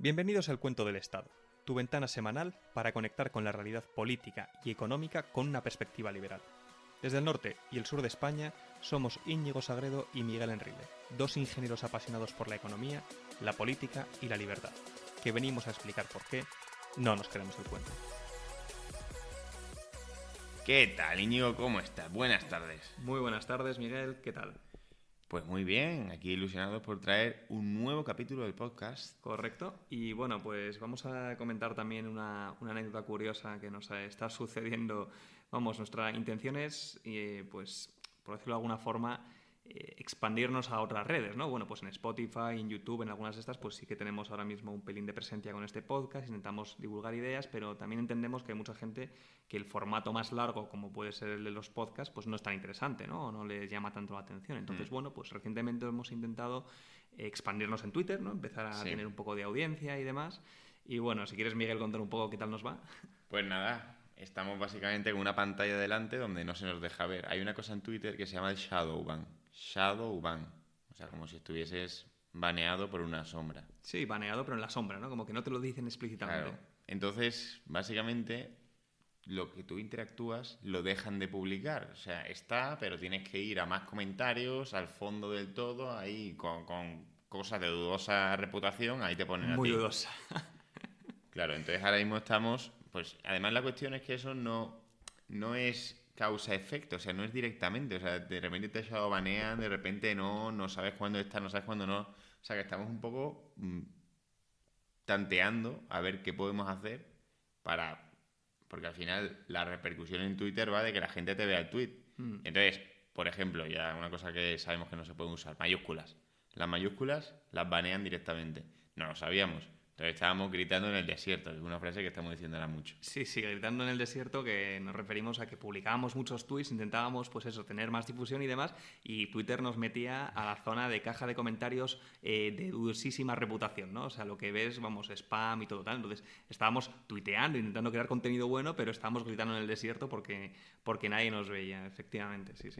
Bienvenidos al Cuento del Estado, tu ventana semanal para conectar con la realidad política y económica con una perspectiva liberal. Desde el norte y el sur de España somos Íñigo Sagredo y Miguel Enrile, dos ingenieros apasionados por la economía, la política y la libertad, que venimos a explicar por qué no nos creemos el cuento. ¿Qué tal, Íñigo? ¿Cómo estás? Buenas tardes. Muy buenas tardes, Miguel, ¿qué tal? Pues muy bien, aquí ilusionados por traer un nuevo capítulo del podcast. Correcto. Y bueno, pues vamos a comentar también una anécdota curiosa que nos está sucediendo. Vamos, nuestra intención es, pues, por decirlo de alguna forma, expandirnos a otras redes, ¿no? Bueno, pues en Spotify, en YouTube, en algunas de estas, pues sí que tenemos ahora mismo un pelín de presencia con este podcast, intentamos divulgar ideas, pero también entendemos que hay mucha gente que el formato más largo, como puede ser el de los podcasts, pues no es tan interesante, ¿no? O no les llama tanto la atención. Entonces, bueno, pues recientemente hemos intentado expandirnos en Twitter, ¿no? Empezar a tener un poco de audiencia y demás. Y bueno, si quieres, Miguel, contar un poco qué tal nos va. Pues nada, estamos básicamente con una pantalla delante donde no se nos deja ver. Hay una cosa en Twitter que se llama el Shadowban. Shadowban. O sea, como si estuvieses baneado por una sombra. Sí, baneado, pero en la sombra, ¿no? Como que no te lo dicen explícitamente. Claro. Entonces, básicamente, lo que tú interactúas lo dejan de publicar. O sea, está, pero tienes que ir a más comentarios, al fondo del todo, ahí con cosas de dudosa reputación, ahí te ponen a Muy ti. dudosa. Claro, entonces ahora mismo estamos, pues además la cuestión es que eso no es causa-efecto, o sea, no es directamente, o sea, de repente te banean, de repente no sabes cuándo está, no sabes cuándo no. O sea, que estamos un poco tanteando a ver qué podemos hacer para... Porque al final la repercusión en Twitter va de que la gente te vea el tweet. Entonces, por ejemplo, ya una cosa que sabemos que no se puede usar, mayúsculas. Las mayúsculas las banean directamente. No lo sabíamos. Entonces estábamos gritando en el desierto, que es una frase que estamos diciendo ahora mucho. Sí, gritando en el desierto, que nos referimos a que publicábamos muchos tweets, intentábamos, pues eso, tener más difusión y demás, y Twitter nos metía a la zona de caja de comentarios de dudosísima reputación, ¿no? O sea, lo que ves, vamos, spam y todo tal. Entonces, estábamos tuiteando, intentando crear contenido bueno, pero estábamos gritando en el desierto porque nadie nos veía, efectivamente, sí.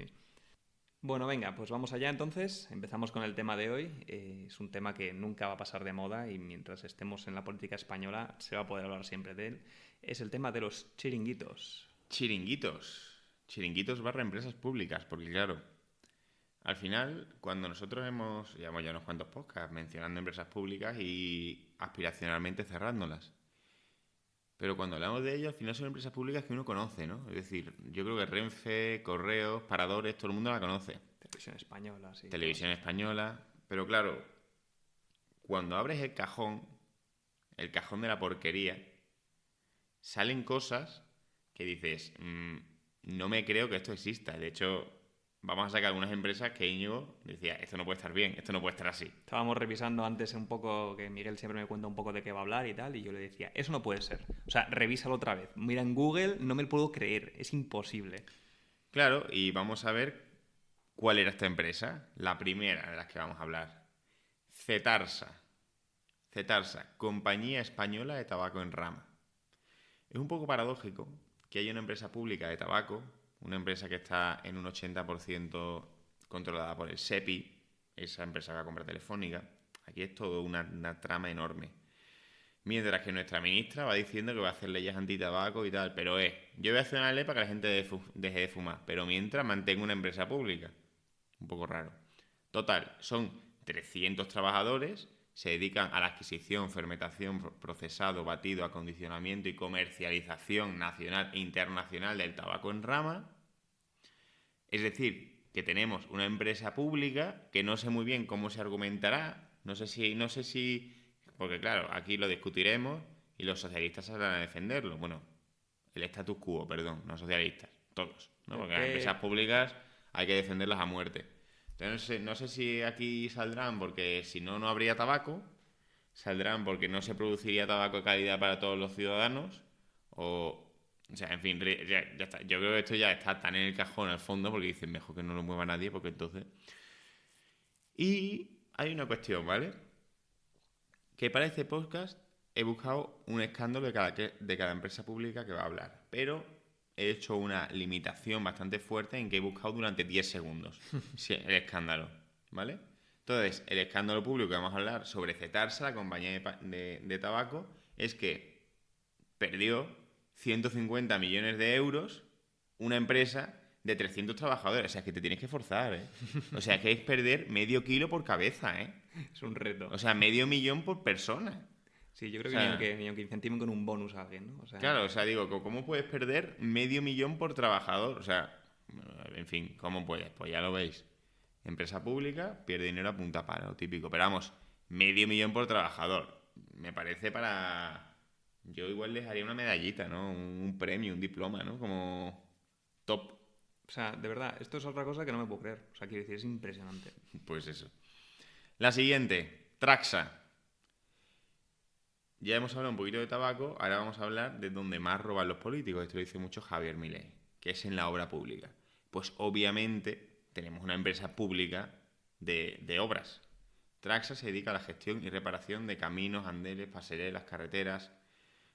Bueno, venga, pues vamos allá entonces. Empezamos con el tema de hoy. Es un tema que nunca va a pasar de moda y mientras estemos en la política española se va a poder hablar siempre de él. Es el tema de los chiringuitos. Chiringuitos. Chiringuitos barra empresas públicas, porque claro, al final, cuando nosotros llevamos ya unos cuantos podcasts mencionando empresas públicas y aspiracionalmente cerrándolas. Pero cuando hablamos de ello, al final son empresas públicas que uno conoce, ¿no? Es decir, yo creo que Renfe, Correos, Paradores, todo el mundo la conoce. Televisión española, sí. Televisión española. Pero claro, cuando abres el cajón de la porquería, salen cosas que dices, no me creo que esto exista. De hecho, vamos a sacar algunas empresas que Íñigo decía, esto no puede estar bien, esto no puede estar así. Estábamos revisando antes un poco, que Miguel siempre me cuenta un poco de qué va a hablar y tal, y yo le decía, eso no puede ser. O sea, revísalo otra vez. Mira en Google, no me lo puedo creer, es imposible. Claro, y vamos a ver cuál era esta empresa, la primera de las que vamos a hablar. Cetarsa. Cetarsa, Compañía Española de Tabaco en Rama. Es un poco paradójico que haya una empresa pública de tabaco, una empresa que está en un 80% controlada por el SEPI, esa empresa que va a comprar Telefónica. Aquí es todo una trama enorme. Mientras que nuestra ministra va diciendo que va a hacer leyes antitabaco y tal, pero yo voy a hacer una ley para que la gente deje de fumar, pero mientras mantengo una empresa pública. Un poco raro. Total, son 300 trabajadores, se dedican a la adquisición, fermentación, procesado, batido, acondicionamiento y comercialización nacional e internacional del tabaco en rama. Es decir, que tenemos una empresa pública que no sé muy bien cómo se argumentará, no sé si porque claro, aquí lo discutiremos y los socialistas saldrán a defenderlo. Bueno, el status quo, perdón, no socialistas, todos, ¿no? Porque las empresas públicas hay que defenderlas a muerte. Entonces, no sé si aquí saldrán porque si no, no habría tabaco, saldrán porque no se produciría tabaco de calidad para todos los ciudadanos, o sea, en fin, ya está. Yo creo que esto ya está tan en el cajón al fondo porque dicen mejor que no lo mueva nadie, porque entonces... Y hay una cuestión, ¿vale? Que para este podcast he buscado un escándalo de cada empresa pública que va a hablar, pero he hecho una limitación bastante fuerte en que he buscado durante 10 segundos el escándalo, ¿vale? Entonces, el escándalo público que vamos a hablar sobre Cetarsa, la compañía de tabaco, es que perdió 150 millones de euros una empresa de 300 trabajadores. O sea, es que te tienes que forzar, ¿eh? O sea, que es perder medio kilo por cabeza, ¿eh? Es un reto. O sea, medio millón por persona. Sí, yo creo O que sea, ni aunque incentiven con un bonus a alguien, ¿no? O sea, claro, o sea, digo, ¿cómo puedes perder medio millón por trabajador? O sea, en fin, ¿cómo puedes? Pues ya lo veis. Empresa pública pierde dinero a punta pala, lo típico. Pero vamos, medio millón por trabajador. Me parece para... Yo igual les haría una medallita, ¿no? Un premio, un diploma, ¿no? Como top. o sea, de verdad, esto es otra cosa que no me puedo creer. O sea, quiero decir, es impresionante. Pues eso. La siguiente, Traxa. Ya hemos hablado un poquito de tabaco, ahora vamos a hablar de donde más roban los políticos. Esto lo dice mucho Javier Milei, que es en la obra pública. Pues obviamente tenemos una empresa pública de obras. Traxa se dedica a la gestión y reparación de caminos, andenes, pasarelas, carreteras.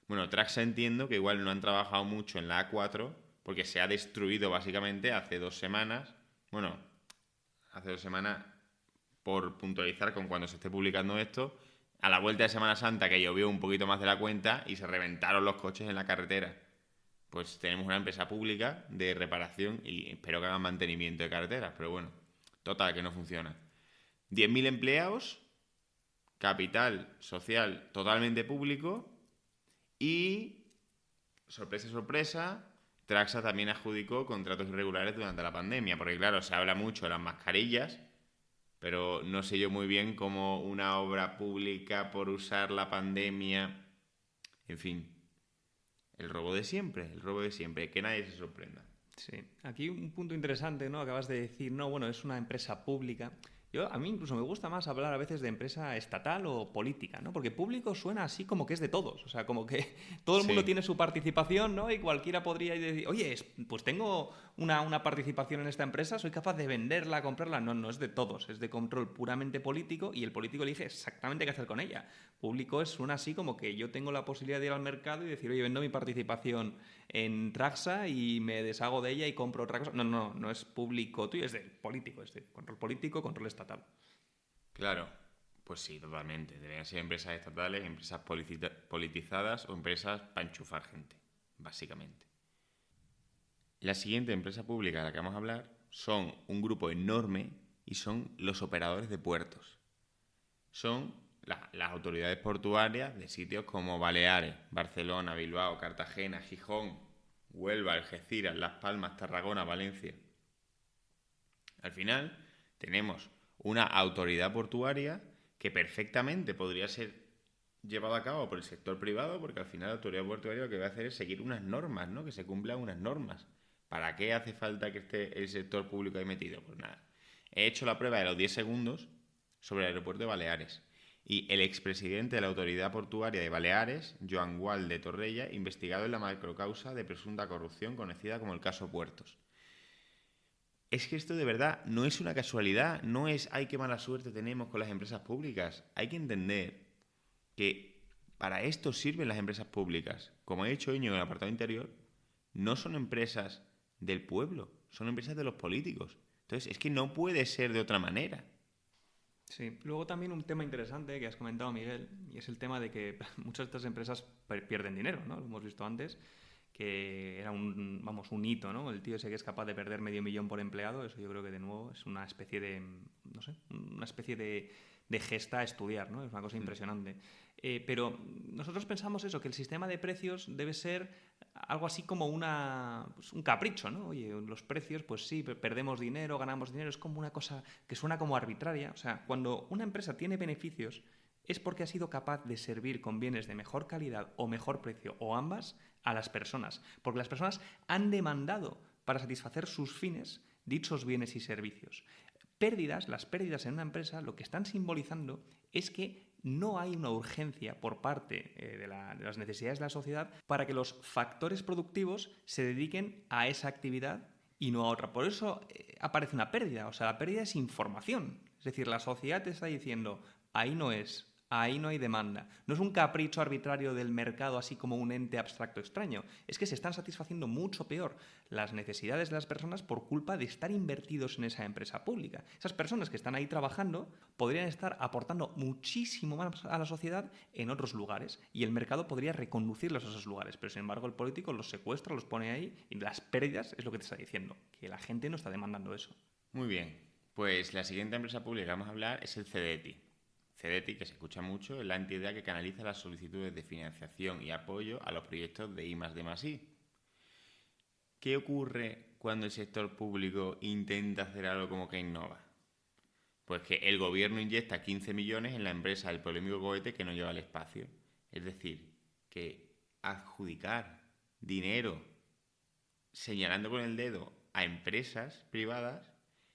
Bueno, Traxa entiendo que igual no han trabajado mucho en la A4 porque se ha destruido básicamente hace 2 semanas. Bueno, hace 2 semanas, por puntualizar con cuando se esté publicando esto, a la vuelta de Semana Santa que llovió un poquito más de la cuenta y se reventaron los coches en la carretera. Pues tenemos una empresa pública de reparación y espero que hagan mantenimiento de carreteras, pero bueno, total, que no funciona. 10.000 empleados, capital social totalmente público y, sorpresa, sorpresa, Traxa también adjudicó contratos irregulares durante la pandemia, porque claro, se habla mucho de las mascarillas, pero no sé yo muy bien cómo una obra pública por usar la pandemia... En fin, el robo de siempre, que nadie se sorprenda. Sí. Aquí un punto interesante, ¿no? Acabas de decir, no, bueno, es una empresa pública. A mí incluso me gusta más hablar a veces de empresa estatal o política, ¿no? Porque público suena así como que es de todos. O sea, como que todo el mundo Sí, tiene su participación, ¿no? Y cualquiera podría decir, oye, pues tengo una participación en esta empresa, soy capaz de venderla, comprarla. No, no es de todos, es de control puramente político y el político elige exactamente qué hacer con ella. Público suena así como que yo tengo la posibilidad de ir al mercado y decir, oye, vendo mi participación en Traxa y me deshago de ella y compro otra cosa. No, no, no es público tuyo, es de político, es de control político, control estatal. claro. Pues sí, totalmente. Deberían ser empresas estatales, empresas politizadas o empresas para enchufar gente, básicamente. La siguiente empresa pública de la que vamos a hablar son un grupo enorme y son los operadores de puertos. Son las autoridades portuarias de sitios como Baleares, Barcelona, Bilbao, Cartagena, Gijón, Huelva, Algeciras, Las Palmas, Tarragona, Valencia. Al final tenemos una autoridad portuaria que perfectamente podría ser llevada a cabo por el sector privado, porque al final la autoridad portuaria lo que va a hacer es seguir unas normas, ¿no? Que se cumplan unas normas. ¿Para qué hace falta que esté el sector público ahí metido? Pues nada. He hecho la prueba de los 10 segundos sobre el aeropuerto de Baleares. Y el expresidente de la Autoridad Portuaria de Baleares, Joan Gual de Torrella, investigado en la macrocausa de presunta corrupción conocida como el caso Puertos. Es que esto de verdad no es una casualidad, no es ¡ay, qué mala suerte tenemos con las empresas públicas! Hay que entender que para esto sirven las empresas públicas. Como he dicho Íñigo en el apartado interior, no son empresas del pueblo, son empresas de los políticos. Entonces, es que no puede ser de otra manera. Sí, luego también un tema interesante que has comentado, Miguel, y es el tema de que muchas de estas empresas pierden dinero, ¿no? Lo hemos visto antes, que era un hito, ¿no? El tío ese que es capaz de perder medio millón por empleado, eso yo creo que de nuevo es una especie de, no sé, una especie de gesta a estudiar, ¿no? Es una cosa impresionante. Pero nosotros pensamos eso, que el sistema de precios debe ser algo así como pues un capricho, ¿no? Oye, los precios, pues sí, perdemos dinero, ganamos dinero, es como una cosa que suena como arbitraria. O sea, cuando una empresa tiene beneficios es porque ha sido capaz de servir con bienes de mejor calidad o mejor precio, o ambas, a las personas. Porque las personas han demandado para satisfacer sus fines dichos bienes y servicios. Las pérdidas en una empresa, lo que están simbolizando es que no hay una urgencia por parte de las necesidades de la sociedad para que los factores productivos se dediquen a esa actividad y no a otra. Por eso aparece una pérdida. O sea, la pérdida es información. Es decir, la sociedad te está diciendo, ahí no es, Ahí no hay demanda. No es un capricho arbitrario del mercado así como un ente abstracto extraño. Es que se están satisfaciendo mucho peor las necesidades de las personas por culpa de estar invertidos en esa empresa pública. Esas personas que están ahí trabajando podrían estar aportando muchísimo más a la sociedad en otros lugares y el mercado podría reconducirlos a esos lugares. Pero sin embargo el político los secuestra, los pone ahí y las pérdidas es lo que te está diciendo, que la gente no está demandando eso. Muy bien, pues la siguiente empresa pública que vamos a hablar es el CDTI. CDTI, que se escucha mucho, es la entidad que canaliza las solicitudes de financiación y apoyo a los proyectos de I+D+I. ¿Qué ocurre cuando el sector público intenta hacer algo como que innova? Pues que el gobierno inyecta 15 millones en la empresa del polémico cohete que no lleva al espacio. Es decir, que adjudicar dinero señalando con el dedo a empresas privadas,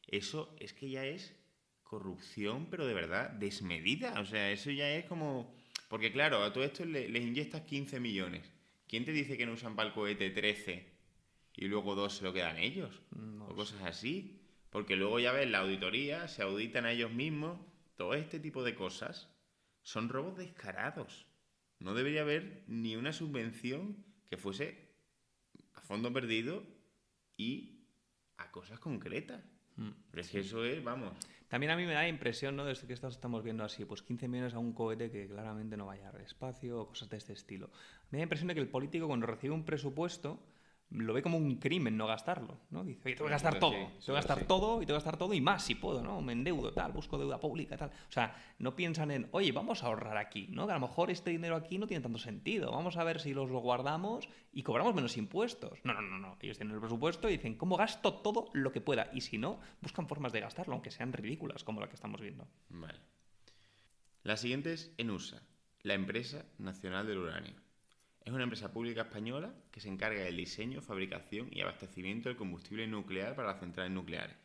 eso es que ya es corrupción, pero de verdad, desmedida. O sea, eso ya es como... Porque claro, a todo esto les inyectas 15 millones. ¿Quién te dice que no usan para el cohete 13 y luego 2 se lo quedan ellos? No O cosas así. Porque luego ya ves la auditoría, se auditan a ellos mismos. Todo este tipo de cosas son robos descarados. No debería haber ni una subvención que fuese a fondo perdido y a cosas concretas. Pero es que eso es, vamos... También a mí me da la impresión, ¿no? Desde que estamos viendo así, pues 15 millones a un cohete que claramente no vaya al espacio o cosas de este estilo. Me da la impresión de que el político cuando recibe un presupuesto lo ve como un crimen no gastarlo, ¿no? Dice, oye, tengo que gastar todo, tengo que gastar todo y tengo que gastar todo y más si puedo, ¿no? Me endeudo, tal, busco deuda pública, tal. O sea, no piensan en, oye, vamos a ahorrar aquí, ¿no? Que a lo mejor este dinero aquí no tiene tanto sentido. Vamos a ver si lo guardamos y cobramos menos impuestos. No. Ellos tienen el presupuesto y dicen, ¿cómo gasto todo lo que pueda? Y si no, buscan formas de gastarlo, aunque sean ridículas, como la que estamos viendo. Vale. La siguiente es ENUSA, la Empresa Nacional del Uranio. Es una empresa pública española que se encarga del diseño, fabricación y abastecimiento del combustible nuclear para las centrales nucleares.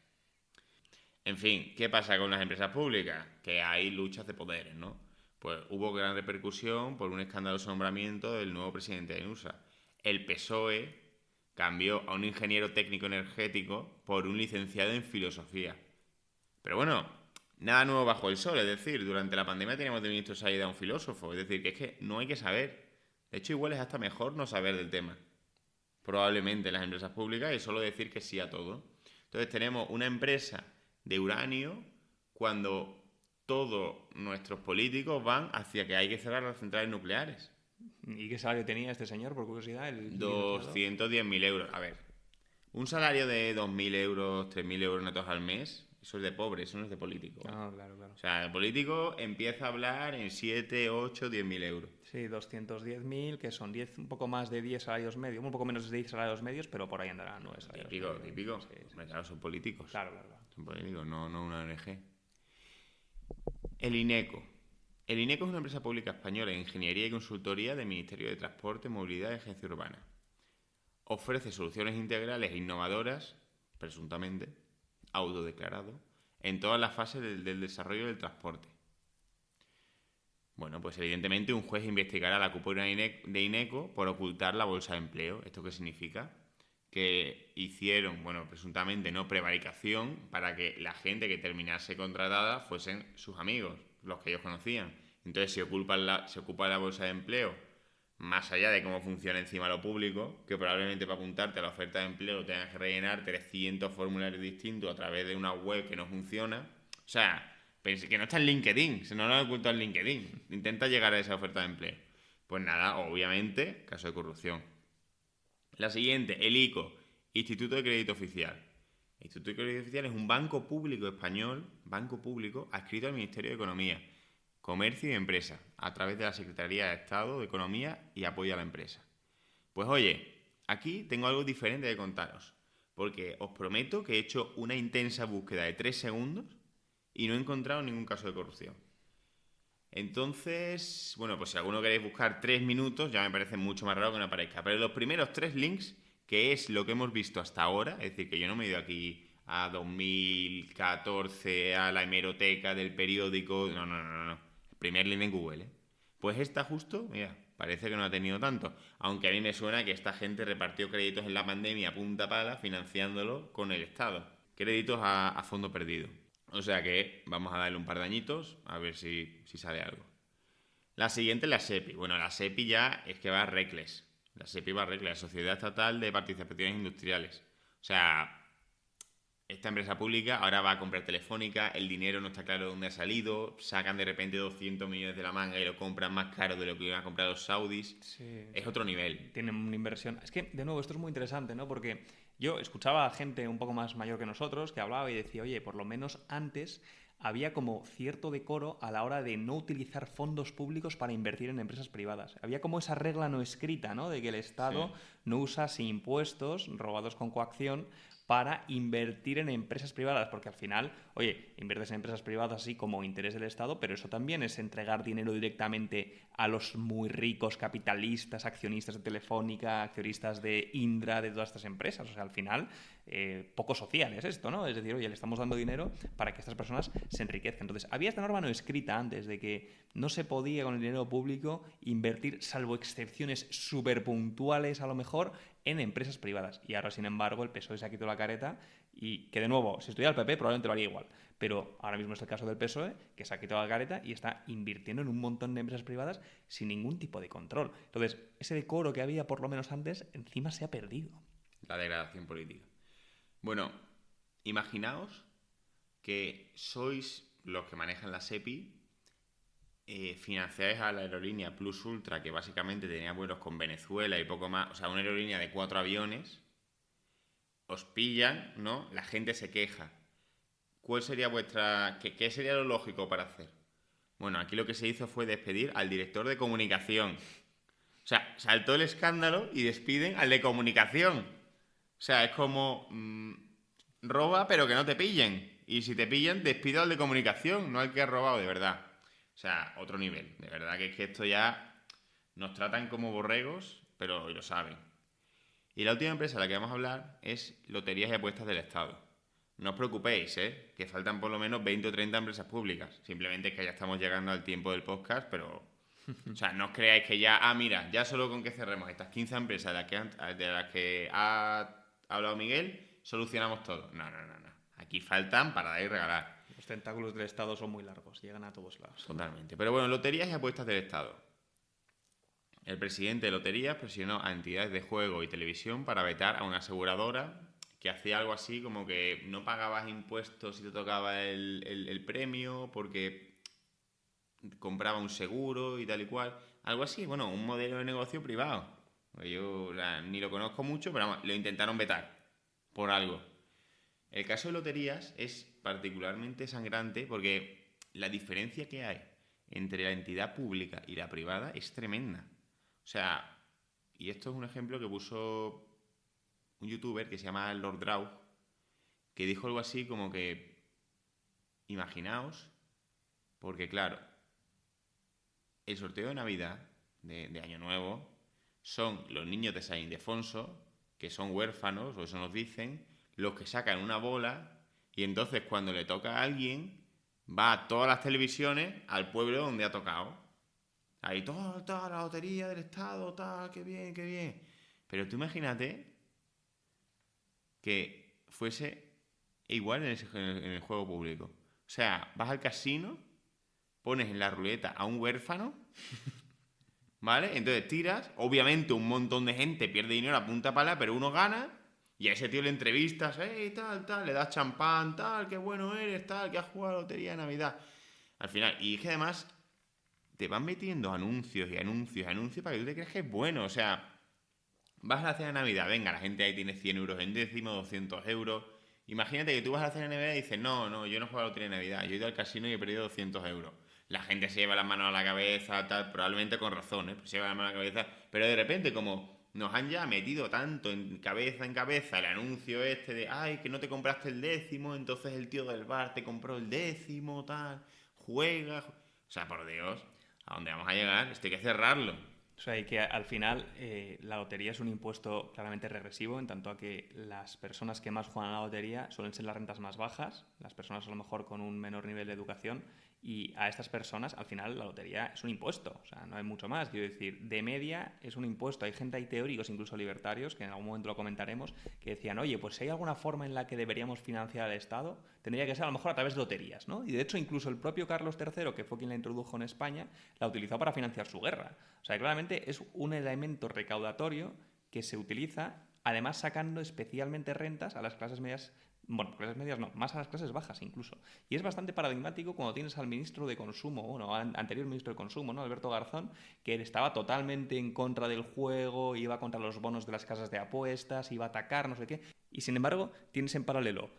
En fin, ¿qué pasa con las empresas públicas? Que hay luchas de poderes, ¿no? Pues hubo gran repercusión por un escandaloso nombramiento del nuevo presidente de ENUSA. El PSOE cambió a un ingeniero técnico energético por un licenciado en filosofía. Pero bueno, nada nuevo bajo el sol, es decir, durante la pandemia teníamos de ministro salida a un filósofo, es decir, que es que no hay que saber. De hecho, igual es hasta mejor no saber del tema. Probablemente en las empresas públicas y solo decir que sí a todo. Entonces tenemos una empresa de uranio cuando todos nuestros políticos van hacia que hay que cerrar las centrales nucleares. ¿Y qué salario tenía este señor, por curiosidad? 210.000 euros. A ver, un salario de 2.000 euros, 3.000 euros netos al mes, eso es de pobre, eso no es de político. Ah, claro. O sea, el político empieza a hablar en 7, 8, 10.000 euros. Sí, 210.000, que son 10, un poco más de 10 salarios medios, un poco menos de 10 salarios medios, pero por ahí andarán 9 salarios medios. Típico. Sí. Claro, son políticos. Claro. Son políticos, no una ONG. El INECO. El INECO es una empresa pública española de ingeniería y consultoría del Ministerio de Transporte, Movilidad y Agencia Urbana. Ofrece soluciones integrales e innovadoras, presuntamente, autodeclarado, en todas las fases del desarrollo del transporte. Bueno, pues evidentemente un juez investigará a la cúpula de INECO por ocultar la bolsa de empleo. ¿Esto qué significa? Que hicieron, presuntamente no prevaricación para que la gente que terminase contratada fuesen sus amigos, los que ellos conocían. Entonces se ocupa la bolsa de empleo, más allá de cómo funciona encima lo público, que probablemente para apuntarte a la oferta de empleo tengas que rellenar 300 formularios distintos a través de una web que no funciona. O sea, que no está en LinkedIn, se no lo han ocultado en LinkedIn. Intenta llegar a esa oferta de empleo. Pues nada, obviamente, caso de corrupción. La siguiente, el ICO, Instituto de Crédito Oficial. El Instituto de Crédito Oficial es un banco público español, banco público adscrito al Ministerio de Economía, Comercio y Empresa, a través de la Secretaría de Estado de Economía y Apoyo a la Empresa. Pues oye, aquí tengo algo diferente de contaros, porque os prometo que he hecho una intensa búsqueda de 3 segundos y no he encontrado ningún caso de corrupción. Entonces, pues si alguno queréis buscar 3 minutos, ya me parece mucho más raro que no aparezca. Pero los primeros 3 links, que es lo que hemos visto hasta ahora, es decir, que yo no me he ido aquí a 2014, a la hemeroteca del periódico, no. El primer link en Google, ¿eh? Pues esta justo, mira, parece que no ha tenido tanto. Aunque a mí me suena que esta gente repartió créditos en la pandemia a punta pala, financiándolo con el Estado. Créditos a fondo perdido. O sea que vamos a darle un par de añitos a ver si sale algo. La siguiente es la SEPI. Bueno, la SEPI ya es que va a reckless. La SEPI va a reckless, la Sociedad Estatal de Participaciones Industriales. O sea, esta empresa pública ahora va a comprar Telefónica, el dinero no está claro de dónde ha salido, sacan de repente 200 millones de la manga y lo compran más caro de lo que iban a comprar los saudis. Sí, Es otro nivel. tienen una inversión. Es que, de nuevo, esto es muy interesante, ¿no? Porque yo escuchaba a gente un poco más mayor que nosotros que hablaba y decía, oye, por lo menos antes había como cierto decoro a la hora de no utilizar fondos públicos para invertir en empresas privadas. Había como esa regla no escrita, ¿no? De que el Estado Sí. no usase impuestos robados con coacción para invertir en empresas privadas, porque al final, oye, inviertes en empresas privadas así como interés del Estado, pero eso también es entregar dinero directamente a los muy ricos capitalistas, accionistas de Telefónica, accionistas de Indra, de todas estas empresas. O sea, al final, poco social es esto, ¿no? Es decir, oye, le estamos dando dinero para que estas personas se enriquezcan. Entonces, había esta norma no escrita antes de que no se podía con el dinero público invertir, salvo excepciones súper puntuales a lo mejor, en empresas privadas. Y ahora, sin embargo, el PSOE se ha quitado la careta y que, de nuevo, si estuviera el PP probablemente lo haría igual. Pero ahora mismo es el caso del PSOE, que se ha quitado la careta y está invirtiendo en un montón de empresas privadas sin ningún tipo de control. Entonces, ese decoro que había por lo menos antes, encima se ha perdido. La degradación política. Bueno, imaginaos que sois los que manejan la SEPI, financiáis a la aerolínea Plus Ultra, que básicamente tenía vuelos con Venezuela y poco más, o sea, una aerolínea de 4 aviones, os pillan, ¿no? La gente se queja. ¿Cuál sería qué sería lo lógico para hacer? Bueno, aquí lo que se hizo fue despedir al director de comunicación. O sea, saltó el escándalo y despiden al de comunicación. O sea, es como roba pero que no te pillen. Y si te pillan, despido al de comunicación, no al que ha robado, de verdad. O sea, otro nivel. De verdad que es que esto ya nos tratan como borregos, pero hoy lo saben. Y la última empresa de la que vamos a hablar es Loterías y Apuestas del Estado. No os preocupéis, que faltan por lo menos 20 o 30 empresas públicas. Simplemente es que ya estamos llegando al tiempo del podcast, pero... O sea, no os creáis que ya... Ah, mira, ya solo con que cerremos estas 15 empresas de las que ha hablado Miguel, solucionamos todo. No, no, no, no. Aquí faltan para dar y regalar. Los tentáculos del Estado son muy largos, llegan a todos lados. Totalmente. Pero bueno, Loterías y Apuestas del Estado. El presidente de Loterías presionó a entidades de juego y televisión para vetar a una aseguradora que hacía algo así como que no pagabas impuestos si te tocaba el premio porque compraba un seguro y tal y cual. Algo así, bueno, un modelo de negocio privado. Yo ni lo conozco mucho, pero vamos, lo intentaron vetar por algo. El caso de Loterías es particularmente sangrante porque la diferencia que hay entre la entidad pública y la privada es tremenda. O sea, y esto es un ejemplo que puso un youtuber que se llama Lord Draw, que dijo algo así como que, imaginaos, porque claro, el sorteo de Navidad, de Año Nuevo, son los niños de San Ildefonso, que son huérfanos, o eso nos dicen, los que sacan una bola, y entonces cuando le toca a alguien, va a todas las televisiones al pueblo donde ha tocado. Ahí toda la lotería del Estado, tal, qué bien, qué bien. Pero tú imagínate que fuese igual en el juego público. O sea, vas al casino, pones en la ruleta a un huérfano, ¿vale? Entonces tiras, obviamente un montón de gente pierde dinero a punta pala, pero uno gana y a ese tío le entrevistas, tal, le das champán, tal, qué bueno eres, tal, que has jugado a la lotería de Navidad. Al final, y es que además te van metiendo anuncios y anuncios y anuncios para que tú te creas que es bueno. O sea, vas a la cena de Navidad, venga, la gente ahí tiene 100 euros en décimo, 200 euros. Imagínate que tú vas a la cena de Navidad y dices, no, yo no juego a la lotería de Navidad, yo he ido al casino y he perdido 200 euros. La gente se lleva las manos a la cabeza, tal, probablemente con razón, pues se lleva las manos a la cabeza, pero de repente como nos han ya metido tanto en cabeza el anuncio este de, ay, que no te compraste el décimo, entonces el tío del bar te compró el décimo, tal, juega. O sea, por Dios, ¿a dónde vamos a llegar? Esto hay que cerrarlo. O sea, y que al final la lotería es un impuesto claramente regresivo, en tanto a que las personas que más juegan a la lotería suelen ser las rentas más bajas, las personas a lo mejor con un menor nivel de educación, Y a estas personas, al final, la lotería es un impuesto. O sea, no hay mucho más. Quiero decir, de media es un impuesto. Hay teóricos, incluso libertarios, que en algún momento lo comentaremos, que decían, oye, pues si hay alguna forma en la que deberíamos financiar al Estado, tendría que ser a lo mejor a través de loterías, ¿no? Y de hecho, incluso el propio Carlos III, que fue quien la introdujo en España, la utilizó para financiar su guerra. O sea, claramente es un elemento recaudatorio que se utiliza, además sacando especialmente rentas a las clases medias. Bueno, clases medias no, más a las clases bajas incluso. Y es bastante paradigmático cuando tienes al ministro de Consumo, bueno, anterior ministro de Consumo, ¿no? Alberto Garzón, que estaba totalmente en contra del juego, iba contra los bonos de las casas de apuestas, iba a atacar, no sé qué. Y sin embargo, tienes en paralelo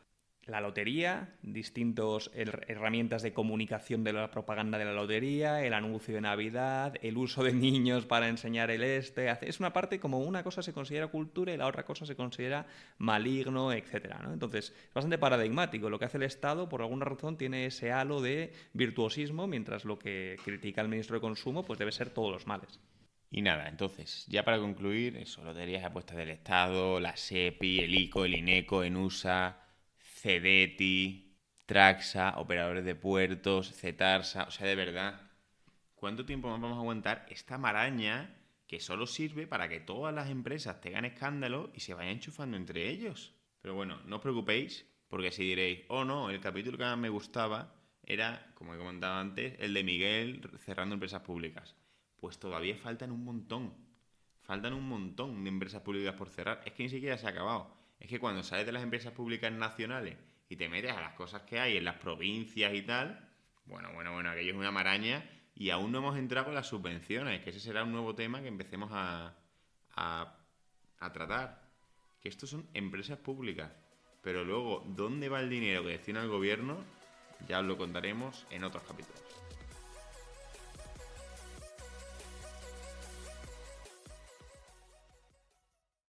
la lotería, distintas herramientas de comunicación de la propaganda de la lotería, el anuncio de Navidad, el uso de niños para enseñar el este. Es una parte como una cosa se considera cultura y la otra cosa se considera maligno, etcétera, ¿no? Entonces, es bastante paradigmático. Lo que hace el Estado, por alguna razón, tiene ese halo de virtuosismo, mientras lo que critica el ministro de Consumo, pues debe ser todos los males. Y nada, entonces, ya para concluir, eso, loterías de apuestas del Estado, la SEPI, el ICO, el INECO, ENUSA, Cedeti, Traxa, operadores de puertos, Cetarsa, o sea, de verdad, ¿cuánto tiempo más vamos a aguantar esta maraña que solo sirve para que todas las empresas tengan escándalo y se vayan enchufando entre ellos? Pero bueno, no os preocupéis, porque si diréis, oh no, el capítulo que más me gustaba era, como he comentado antes, el de Miguel cerrando empresas públicas. Pues todavía faltan un montón. Faltan un montón de empresas públicas por cerrar. Es que ni siquiera se ha acabado. Es que cuando sales de las empresas públicas nacionales y te metes a las cosas que hay en las provincias y tal, bueno, aquello es una maraña y aún no hemos entrado con las subvenciones, que ese será un nuevo tema que empecemos a tratar. Que estos son empresas públicas. Pero luego, ¿dónde va el dinero que destina el gobierno? Ya os lo contaremos en otros capítulos.